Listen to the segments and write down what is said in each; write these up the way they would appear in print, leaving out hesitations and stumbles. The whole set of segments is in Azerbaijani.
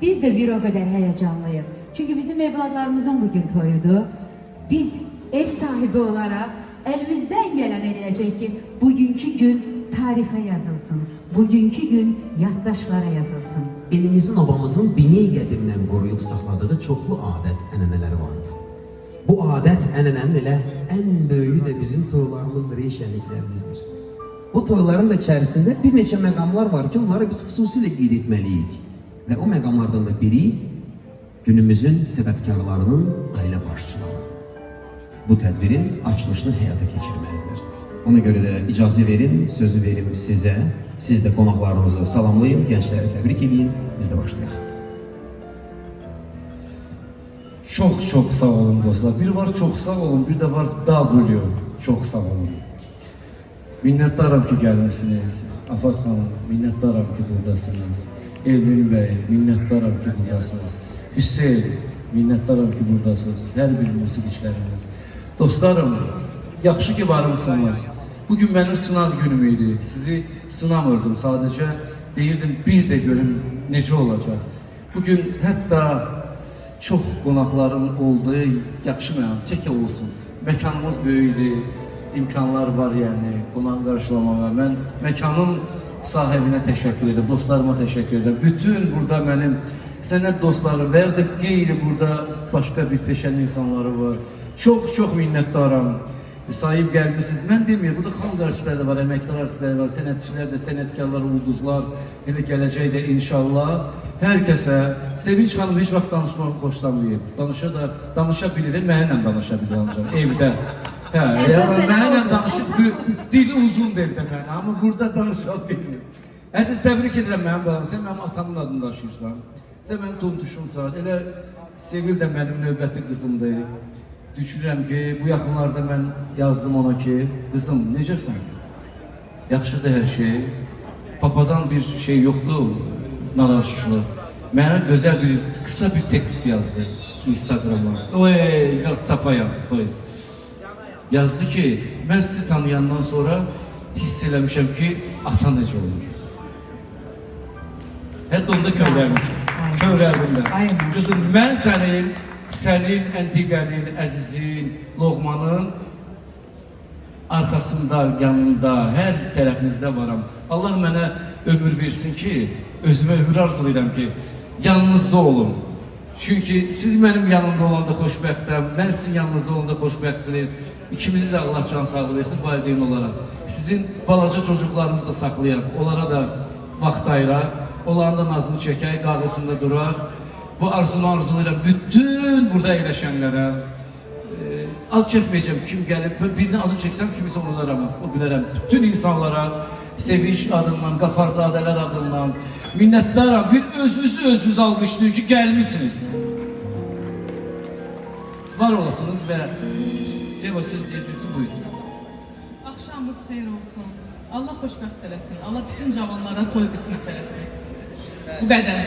Biz de bir o kadar heyecanlıyız. Çünkü bizim evlatlarımızın bugün toyudu. Biz ev sahibi olarak elimizden gelen eləyəcək ki, bugünkü gün tarihe yazılsın. Bugünkü gün yaddaşlara yazılsın. Elimizin, obamızın bineyi qədimdən qoruyub saxladığı çoxlu adət, ənənələri vardı. Bu adət, ənənənin elə ən böyüyü də bizim toylarımızdır, şənliklərimizdir. Bu toyların da içərisində bir neçə məqamlar var ki, onları biz xüsusilə qeyd etməliyik. Və o məqamlardan da biri günümüzün səbəbkarlarının ailə başçıları. Bu tədbirin açılışını həyata keçirməlidir. Ona görə də icazə verin, sözü verim sizə. Siz də qonaqlarınızı salamlayın, gəncləri təbrik edin, biz də başlayaq. Çok sağ olun dostlar. Bir var çok sağ olun, bir de var W. Çok sağ olun. Minnettarım ki gelmişsiniz. Afak Hanım, minnettarım ki buradasınız. Elvin Bey, minnettarım ki buradasınız. Hüseyin, minnettarım ki buradasınız. Her bir musiqiçiləriniz. Dostlarım, yaxşı ki varımsınız. Bugün benim sınav günümüydü. Sizi sınamırdım sadece. Deyirdim bir de görün necə olacak. Bugün hatta çok qonaqların olduğu yaxşı mənim, çəkə olsun. Məkanımız böyüdü, imkanlar var yani qonaq qarşılamağa. Mən məkanın sahibine teşekkür ederim, dostlarıma teşekkür ederim. Bütün burada benim sənət dostlarım və ya da qeyri burada başka bir peşənin insanları var. Çok minnettarım. Sahip gelmişsiniz. Mən deməyəm, burada xalq artistləri də var, əməkdar artistləri var, sənətçilər də, sənətkarlar, ulduzlar, elə gələcək də inşallah. Herkese, Sevinç Hanım hiç vaxt danışmağı xoşlamayıb. Danışa bilirim, mənimlə danışa bilirəm evdə. Mənimlə danışıb, dili uzundur evdə mənə, amma burada danışa bilmir. Əziz, təbrik edirəm mənim balam, sən mənim atamın adını daşıyırsan, sən mənim tontuşumsan, elə Sevil də mənim növbəti qızımdır. Düşünürəm ki, bu yaxınlarda mən yazdım ona ki, qızım, necəsən? Yaxşıdır hər şey. Papadan bir şey yoxdur, narazışlıq. Mənə gözəl bir, kısa bir tekst yazdı Instagram'a. WhatsApp'a yazdı, toys. Yazdı ki, mən sizi tanıyandan sonra hiss eləmişəm ki, ata necə olur. Hətta onda kövrəlmişəm. Kövrəldim də. Qızım, mən sənin əntiqənin, əzizin, loğmanın arkasında, yanında, hər tərəfinizdə varam. Allah mənə ömür versin ki, özümə ömür arzulayıram ki, yanınızda olun. Çünkü siz benim yanımda olanda xoşbəxtəm, mən sizin yanınızda olanda xoşbəxtsiniz. İkimizi de Allah can sağlığı versin valideyn olarak. Sizin balaca çocuklarınızı da saxlayaq, onlara da vaxt ayıraq, onların da nazını çəkək, qağısında duraq. Bu arzunu arzulayıram bütün burada əyləşənlərə. Az çəkməyəcəm, kim gəlib, birini adını çəksəm kimisi onu bilərəm. Bütün insanlara, Sevinç adından, Qafarzadələr adından minnettarım. Bir özünüzü alqışlayın ki gəlmişsiniz. Var olasınız ve Seva söz deyəcəksin, buyurun. Akşamınız xeyir olsun. Allah xoşbəxt eləsin. Allah bütün cavanlara toy qismət eləsin. Bu qədər.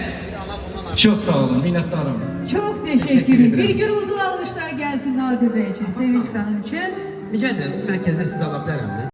Çok sağ olun, minnettarım. Çok teşekkür ederim. Bir gürültülü alkışlar gelsin Nadir Bey için, Sevinç Hanım için. Necədir, mərkəzdə siz ala bilərəm.